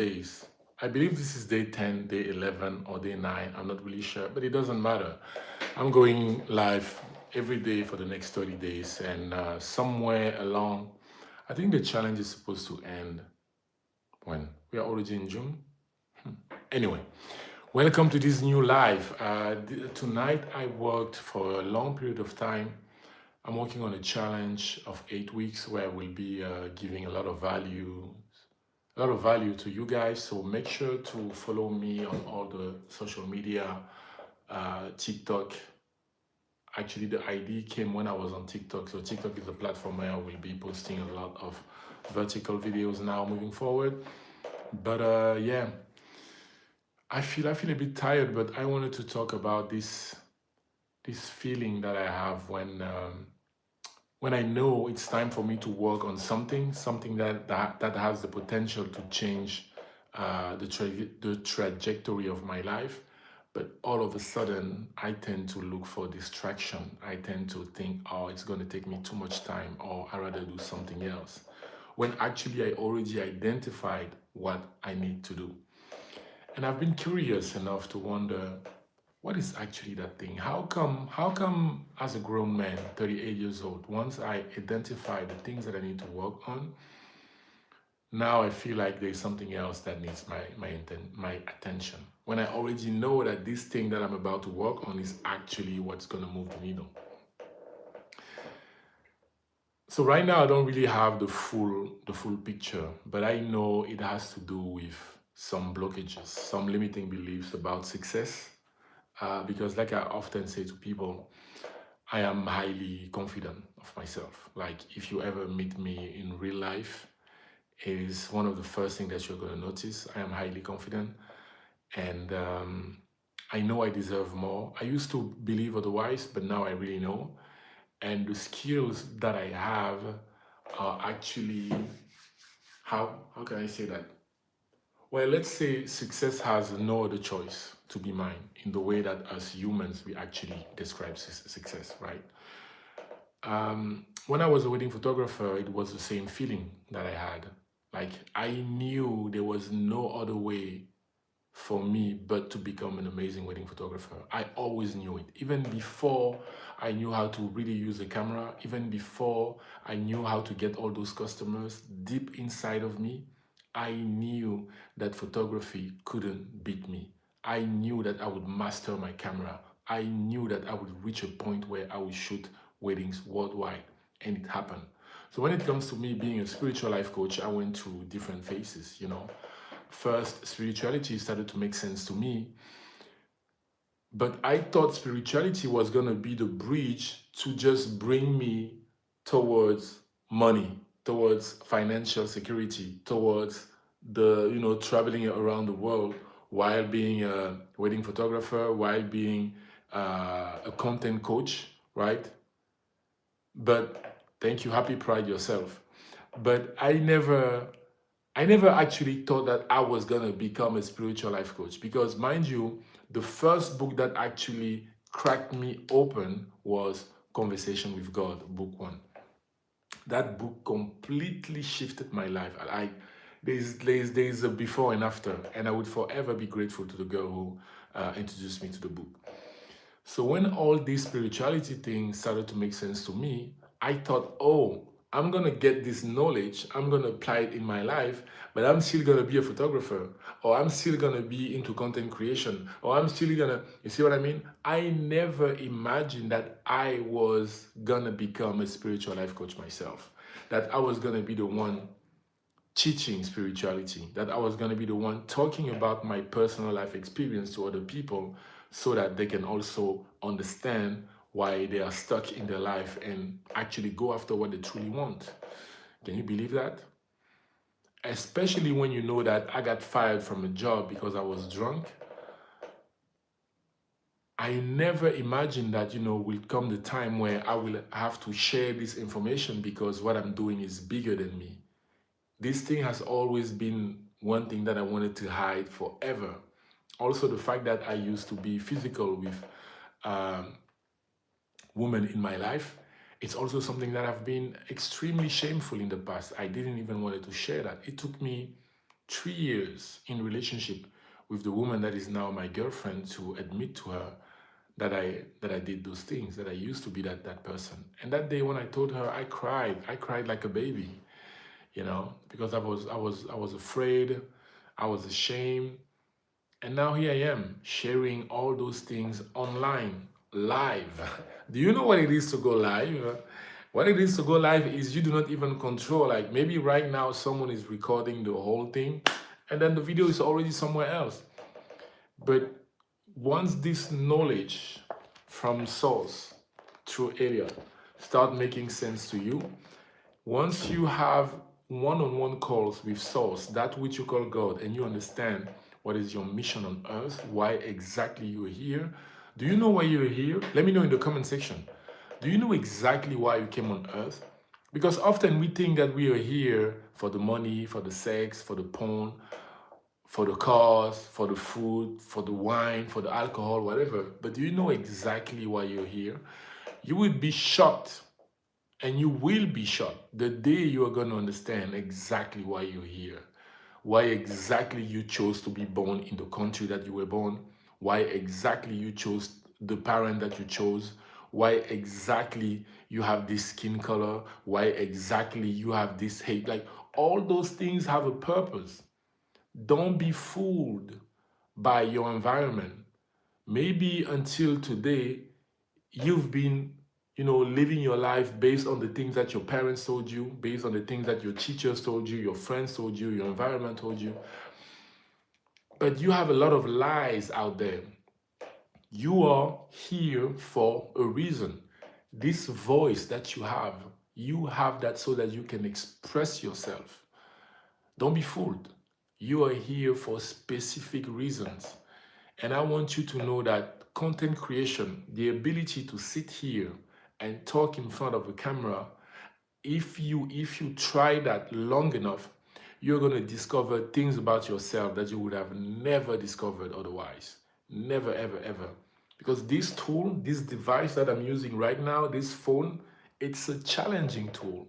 days. I believe this is day 10, day 11, or day 9. I'm not really sure, but it doesn't matter. I'm going live every day for the next 30 days, and somewhere along, I think the challenge is supposed to end when we are already in June. Anyway, welcome to this new live. Tonight, I worked for a long period of time. I'm working on a challenge of 8 weeks where I will be giving a lot of value to you guys. So make sure to follow me on all the social media, TikTok. Actually, the ID came when I was on TikTok. So TikTok is a platform where I will be posting a lot of vertical videos now moving forward. But yeah, I feel a bit tired, but I wanted to talk about this feeling that I have when I know it's time for me to work on something that has the potential to change the trajectory of my life. But all of a sudden, I tend to look for distraction. I tend to think, oh, it's going to take me too much time, or I rather do something else. When actually I already identified what I need to do. And I've been curious enough to wonder what is actually that thing? How come as a grown man, 38 years old, once I identify the things that I need to work on, now I feel like there's something else that needs my attention. When I already know that this thing that I'm about to work on is actually what's gonna move the needle. So right now I don't really have the full picture, but I know it has to do with some blockages, some limiting beliefs about success. Because like I often say to people, I am highly confident of myself. Like if you ever meet me in real life, it is one of the first things that you're going to notice. I am highly confident, and I know I deserve more. I used to believe otherwise, but now I really know. And the skills that I have are actually, how can I say that? Well, let's say success has no other choice to be mine in the way that as humans we actually describe success, right? When I was a wedding photographer, it was the same feeling that I had. Like I knew there was no other way for me but to become an amazing wedding photographer. I always knew it. Even before I knew how to really use a camera, even before I knew how to get all those customers, deep inside of me, I knew that photography couldn't beat me. I knew that I would master my camera. I knew that I would reach a point where I would shoot weddings worldwide, and it happened. So when it comes to me being a spiritual life coach, I went through different phases. First, spirituality started to make sense to me, but I thought spirituality was going to be the bridge to just bring me towards money, towards financial security, towards traveling around the world while being a wedding photographer, while being a content coach, right? But thank you, happy pride yourself. But I never actually thought that I was gonna become a spiritual life coach because, mind you, the first book that actually cracked me open was Conversation with God, book one. That book completely shifted my life. There's a before and after, and I would forever be grateful to the girl who introduced me to the book. So when all these spirituality things started to make sense to me, I thought, oh, I'm gonna get this knowledge, I'm gonna apply it in my life, but I'm still gonna be a photographer, or I'm still gonna be into content creation, or I'm still gonna, you see what I mean? I never imagined that I was gonna become a spiritual life coach myself, that I was gonna be the one teaching spirituality, that I was going to be the one talking about my personal life experience to other people so that they can also understand why they are stuck in their life and actually go after what they truly want. Can you believe that? Especially when you know that I got fired from a job because I was drunk. I never imagined that, will come the time where I will have to share this information because what I'm doing is bigger than me. This thing has always been one thing that I wanted to hide forever. Also, the fact that I used to be physical with um, women in my life, it's also something that I've been extremely shameful in the past. I didn't even want to share that. It took me 3 years in relationship with the woman that is now my girlfriend to admit to her that I did those things, that I used to be that person. And that day when I told her, I cried. I cried like a baby, because I was afraid, I was ashamed. And now here I am sharing all those things online, live. Do you know what it is to go live? What it is to go live is you do not even control. Like maybe right now someone is recording the whole thing and then the video is already somewhere else. But once this knowledge from source through Elliot start making sense to you, once you have one-on-one calls with source, that which you call God, and you understand what is your mission on earth, why exactly you're here. Do you know why you're here? Let me know in the comment section. Do you know exactly why you came on earth? Because often we think that we are here for the money, for the sex, for the porn, for the cars, for the food, for the wine, for the alcohol, whatever. But do you know exactly why you're here? You would be shocked, and you will be shocked the day you are going to understand exactly why you're here, why exactly you chose to be born in the country that you were born, why exactly you chose the parent that you chose, why exactly you have this skin color, why exactly you have this hate. Like all those things have a purpose. Don't be fooled by your environment. Maybe until today, you've been, living your life based on the things that your parents told you, based on the things that your teachers told you, your friends told you, your environment told you. But you have a lot of lies out there. You are here for a reason. This voice that you have that so that you can express yourself. Don't be fooled. You are here for specific reasons. And I want you to know that content creation, the ability to sit here and talk in front of a camera, if you try that long enough, you're going to discover things about yourself that you would have never discovered otherwise. Never, ever, ever. Because this tool, this device that I'm using right now, this phone, it's a challenging tool.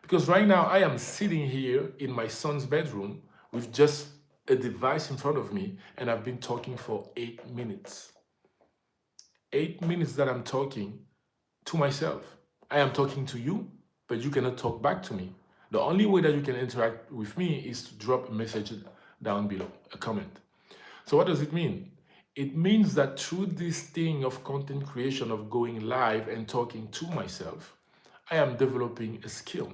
Because right now I am sitting here in my son's bedroom with just a device in front of me, and I've been talking for 8 minutes. 8 minutes that I'm talking to myself. I am talking to you, but you cannot talk back to me. The only way that you can interact with me is to drop a message down below, a comment. So what does it mean? It means that through this thing of content creation, of going live and talking to myself, I am developing a skill,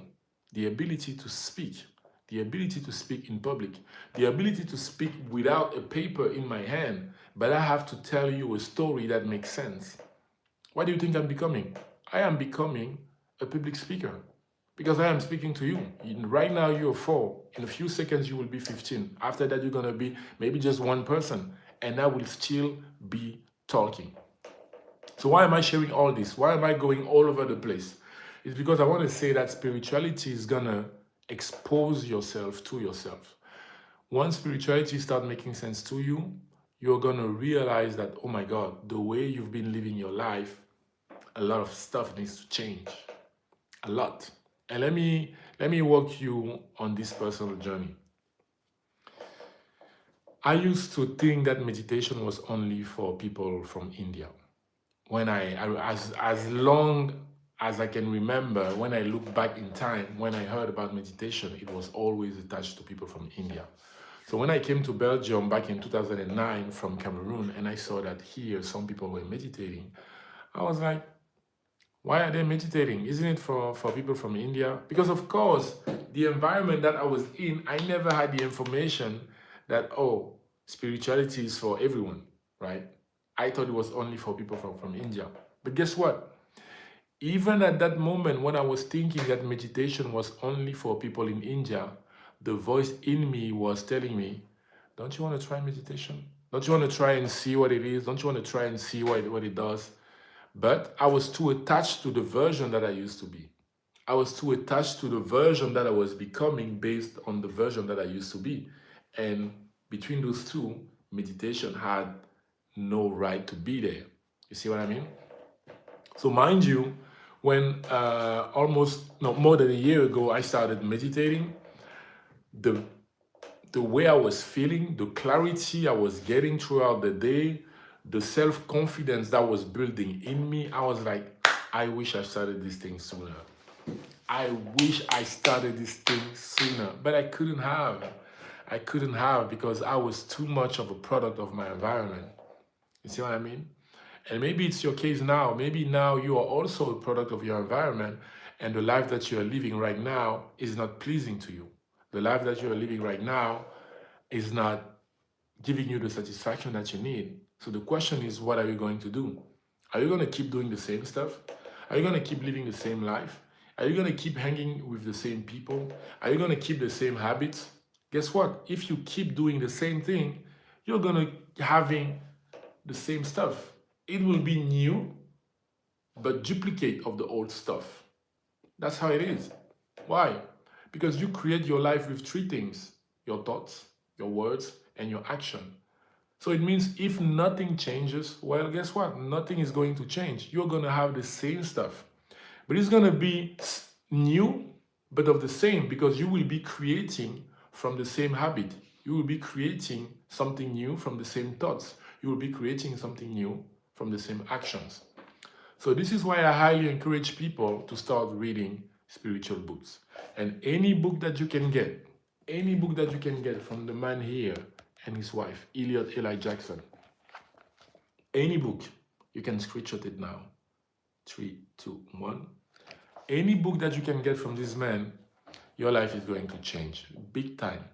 the ability to speak, the ability to speak in public, the ability to speak without a paper in my hand, but I have to tell you a story that makes sense. What do you think I'm becoming? I am becoming a public speaker because I am speaking to you. Right now you're 4. In a few seconds you will be 15. After that you're going to be maybe just one person, and I will still be talking. So why am I sharing all this? Why am I going all over the place? It's because I want to say that spirituality is going to expose yourself to yourself. Once spirituality starts making sense to you, you're going to realize that, oh my God, the way you've been living your life, a lot of stuff needs to change. A lot. And let me walk you on this personal journey. I used to think that meditation was only for people from India. When as long as I can remember, when I look back in time, when I heard about meditation, it was always attached to people from India. So when I came to Belgium back in 2009 from Cameroon, and I saw that here some people were meditating, I was like, why are they meditating? Isn't it for people from India? Because of course, the environment that I was in, I never had the information that, oh, spirituality is for everyone, right? I thought it was only for people from India. But guess what? Even at that moment when I was thinking that meditation was only for people in India, the voice in me was telling me, don't you want to try meditation? Don't you want to try and see what it is? Don't you want to try and see what it does? But I was too attached to the version that I used to be. I was too attached to the version that I was becoming based on the version that I used to be. And between those two, meditation had no right to be there. You see what I mean? So mind you, when more than a year ago, I started meditating, the the way I was feeling, the clarity I was getting throughout the day, the self-confidence that was building in me, I was like, I wish I started this thing sooner. I wish I started this thing sooner, but I couldn't have. I couldn't have because I was too much of a product of my environment. You see what I mean? And maybe it's your case now. Maybe now you are also a product of your environment, and the life that you are living right now is not pleasing to you. The life that you are living right now is not giving you the satisfaction that you need. So the question is, what are you going to do? Are you going to keep doing the same stuff? Are you going to keep living the same life? Are you going to keep hanging with the same people? Are you going to keep the same habits? Guess what? If you keep doing the same thing, you're going to having the same stuff. It will be new, but duplicate of the old stuff. That's how it is. Why? Because you create your life with three things: your thoughts, your words, and your action. So it means if nothing changes, well, guess what? Nothing is going to change. You're going to have the same stuff, but it's going to be new, but of the same, because you will be creating from the same habit. You will be creating something new from the same thoughts. You will be creating something new from the same actions. So this is why I highly encourage people to start reading spiritual books. And any book that you can get, any book that you can get from the man here and his wife, Elliot Eli Jackson, any book, you can screenshot it now. 3, 2, 1. Any book that you can get from this man, your life is going to change big time.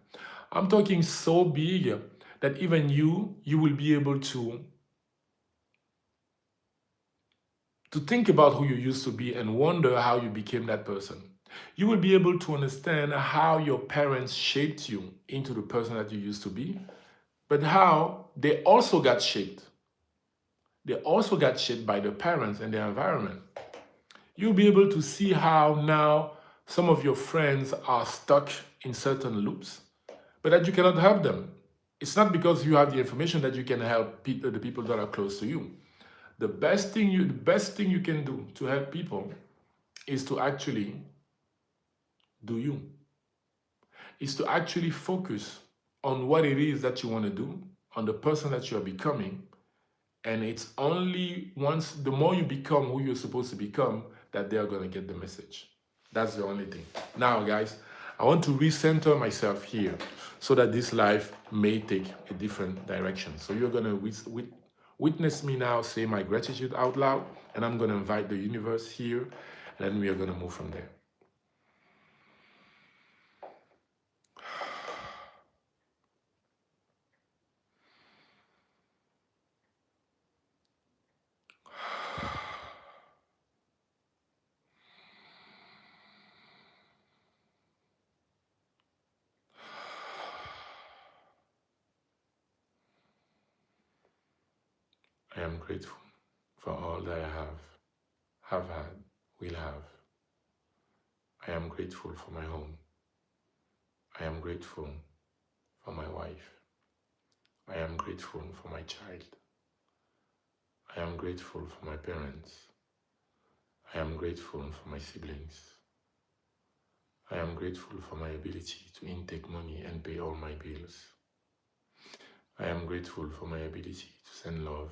I'm talking so big that even you will be able to think about who you used to be and wonder how you became that person. You will be able to understand how your parents shaped you into the person that you used to be, but how they also got shaped. They also got shaped by their parents and their environment. You'll be able to see how now some of your friends are stuck in certain loops, but that you cannot help them. It's not because you have the information that you can help the people that are close to you. The best thing you can do to help people is to actually do you. Is to actually focus on what it is that you want to do, on the person that you are becoming. And it's only once, the more you become who you're supposed to become, that they are going to get the message. That's the only thing. Now, guys, I want to recenter myself here so that this life may take a different direction. So you're going to witness me now say my gratitude out loud, and I'm going to invite the universe here, and then we are going to move from there. I am grateful for all that I have had, will have. I am grateful for my home. I am grateful for my wife. I am grateful for my child. I am grateful for my parents. I am grateful for my siblings. I am grateful for my ability to intake money and pay all my bills. I am grateful for my ability to send love,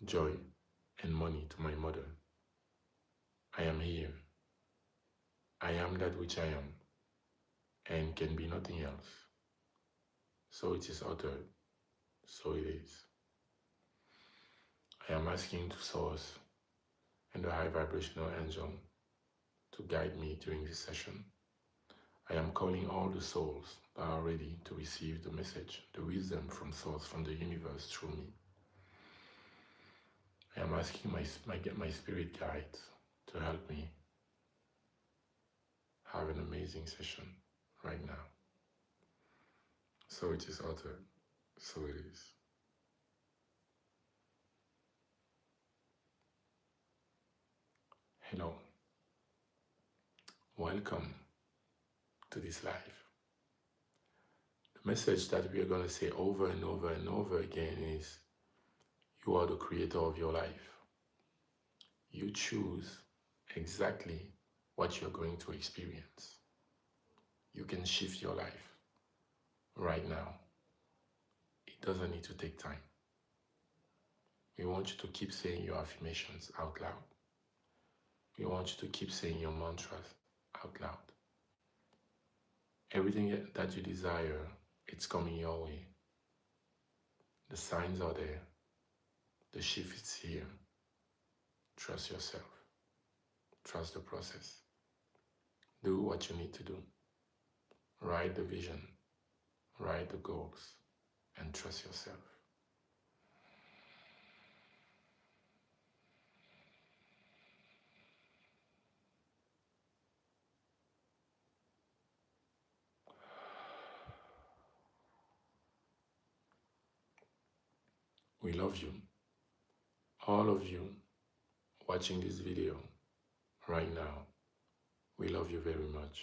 joy, and money to my mother. I am here. I am that which I am, and can be nothing else. So it is uttered, so it is. I am asking to Source and the high vibrational angel to guide me during this session. I am calling all the souls that are ready to receive the message, the wisdom from Source, from the universe through me. I am asking my spirit guides to help me have an amazing session right now. So it is uttered, so it is. Hello. Welcome to this life. The message that we are going to say over and over and over again is, you are the creator of your life. You choose exactly what you're going to experience. You can shift your life. right now. It doesn't need to take time. We want you to keep saying your affirmations out loud. We want you to keep saying your mantras out loud. Everything that you desire, it's coming your way. The signs are there. The shift is here. Trust yourself. Trust the process. Do what you need to do. Write the vision. Write the goals. And trust yourself. We love you. All of you watching this video right now, we love you very much.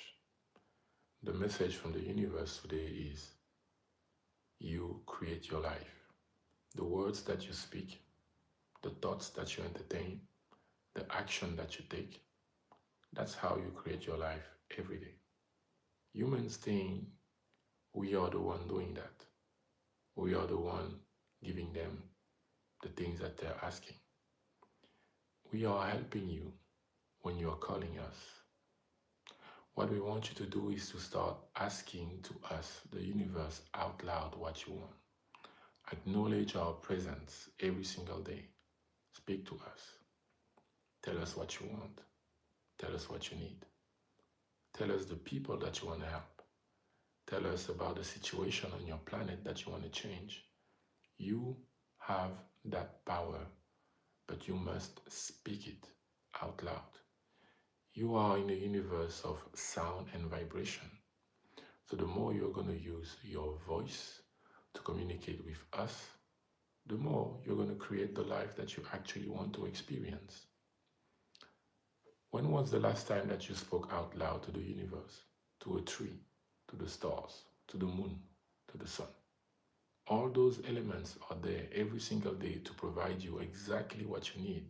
The message from the universe today is you create your life. The words that you speak, the thoughts that you entertain, the action that you take, that's how you create your life every day. Humans think we are the one doing that. We are the one giving them the things that they're asking. We are helping you when you are calling us. What we want you to do is to start asking to us, the universe, out loud what you want. Acknowledge our presence every single day. Speak to us. Tell us what you want. Tell us what you need. Tell us the people that you want to help. Tell us about the situation on your planet that you want to change. You have that power, but you must speak it out loud. You are in a universe of sound and vibration. So the more you're going to use your voice to communicate with us, the more you're going to create the life that you actually want to experience. When was the last time that you spoke out loud to the universe, to a tree, to the stars, to the moon, to the sun? All those elements are there every single day to provide you exactly what you need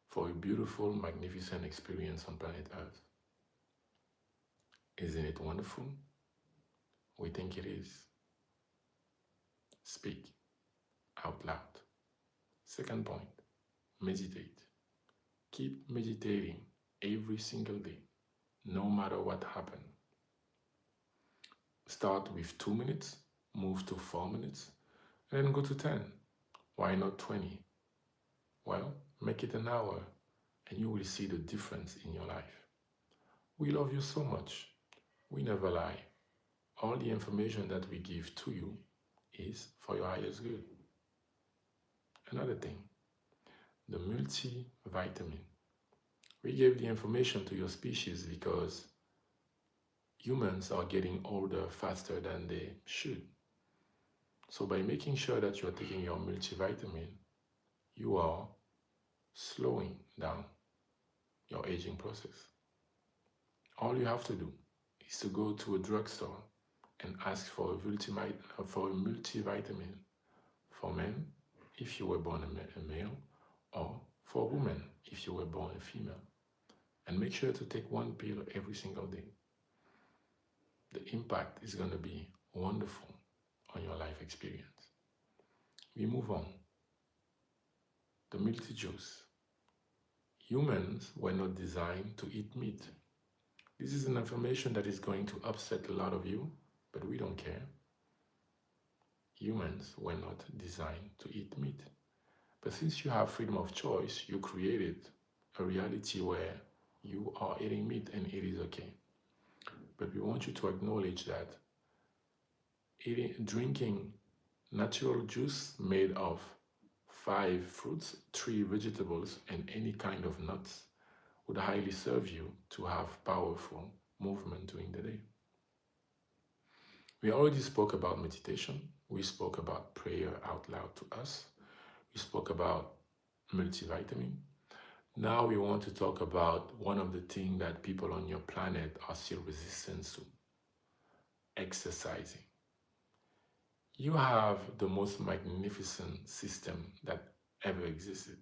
for a beautiful, magnificent experience on planet Earth. Isn't it wonderful? We think it is. Speak out loud. Second point, meditate. Keep meditating every single day, no matter what happens. Start with 2 minutes, move to 4 minutes, and then go to 10. Why not 20? Well, make it an hour, and you will see the difference in your life. We love you so much. We never lie. All the information that we give to you is for your highest good. Another thing, the multivitamin. We gave the information to your species because humans are getting older faster than they should. So by making sure that you're taking your multivitamin, you are slowing down your aging process. All you have to do is to go to a drugstore and ask for a multivitamin for men if you were born a male, or for women if you were born a female. And make sure to take one pill every single day. The impact is going to be wonderful on your life experience. We move on. The multi-juice. Humans were not designed to eat meat. This is an information that is going to upset a lot of you, but we don't care. Humans were not designed to eat meat. But since you have freedom of choice, you created a reality where you are eating meat and it is okay. But we want you to acknowledge that drinking natural juice made of 5 fruits, 3 vegetables, and any kind of nuts would highly serve you to have powerful movement during the day. We already spoke about meditation. We spoke about prayer out loud to us. We spoke about multivitamin. Now we want to talk about one of the things that people on your planet are still resistant to: exercising. You have the most magnificent system that ever existed.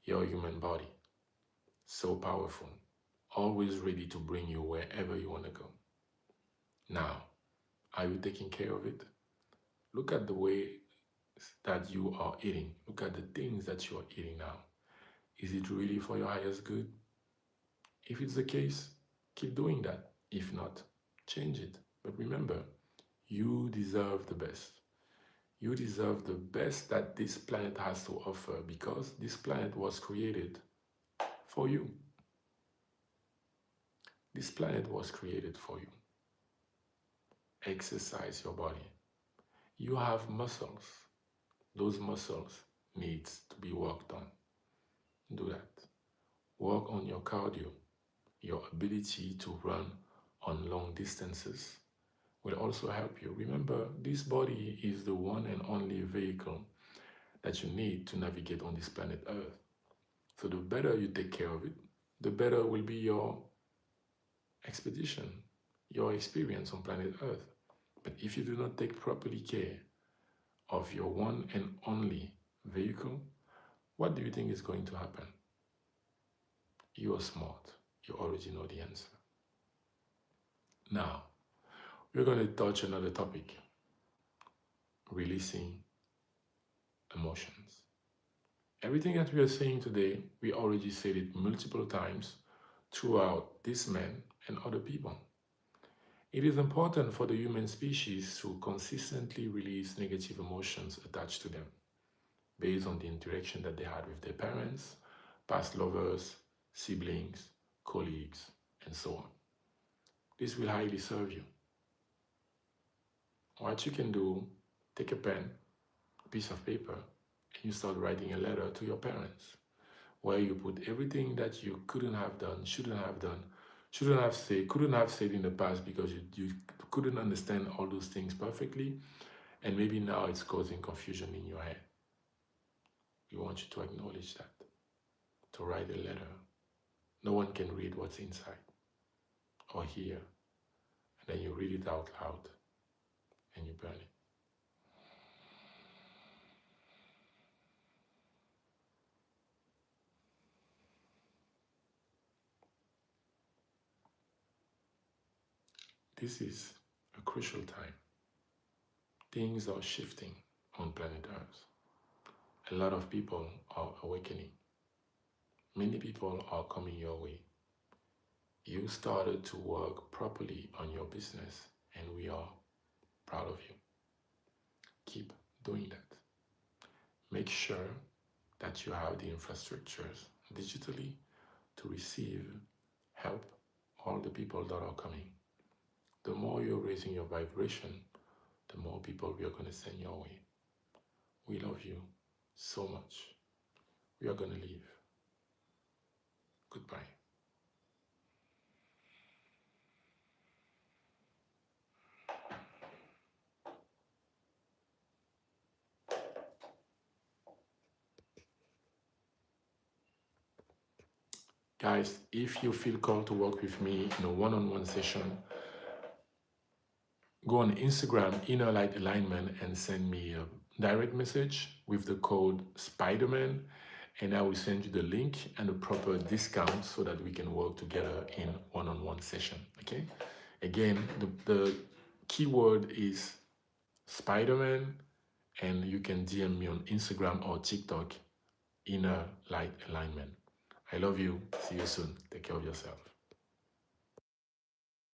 Your human body. So powerful. Always ready to bring you wherever you want to go. Now, Are you taking care of it? Look at the way that you are eating. Look at the things that you are eating now. Is it really for your highest good? If it's the case, keep doing that. If not, change it. But remember, you deserve the best. You deserve the best that this planet has to offer because this planet was created for you. This planet was created for you. Exercise your body. You have muscles. Those muscles needs to be worked on. Do that. Work on your cardio. Your ability to run on long distances will also help you. Remember, this body is the one and only vehicle that you need to navigate on this planet Earth. So the better you take care of it, the better will be your expedition, your experience on planet Earth. But if you do not take properly care of your one and only vehicle, what do you think is going to happen? You are smart. You already know the answer. Now, we're going to touch another topic, releasing emotions. Everything that we are saying today, we already said it multiple times throughout this man and other people. It is important for the human species to consistently release negative emotions attached to them based on the interaction that they had with their parents, past lovers, siblings, colleagues, and so on. This will highly serve you. What you can do, take a pen, a piece of paper, and you start writing a letter to your parents where you put everything that you couldn't have done, shouldn't have done, couldn't have said in the past because you couldn't understand all those things perfectly, and maybe now it's causing confusion in your head. We want you to acknowledge that, to write a letter. No one can read what's inside or hear, and then you read it out loud and you burn it. This is a crucial time. Things are shifting on planet Earth. A lot of people are awakening. Many people are coming your way. You started to work properly on your business, and we are proud of you. Keep doing that. Make sure that you have the infrastructures digitally to receive help all the people that are coming. The more you're raising your vibration, the more people we are going to send your way. We love you so much. We are going to leave. Goodbye. Guys, if you feel called to work with me in a one-on-one session, go on Instagram, Inner Light Alignment, and send me a direct message with the code Spiderman, and I will send you the link and the proper discount so that we can work together in one-on-one session, okay? Again, the keyword is Spiderman, and you can DM me on Instagram or TikTok, Inner Light Alignment. I love you. See you soon. Take care of yourself.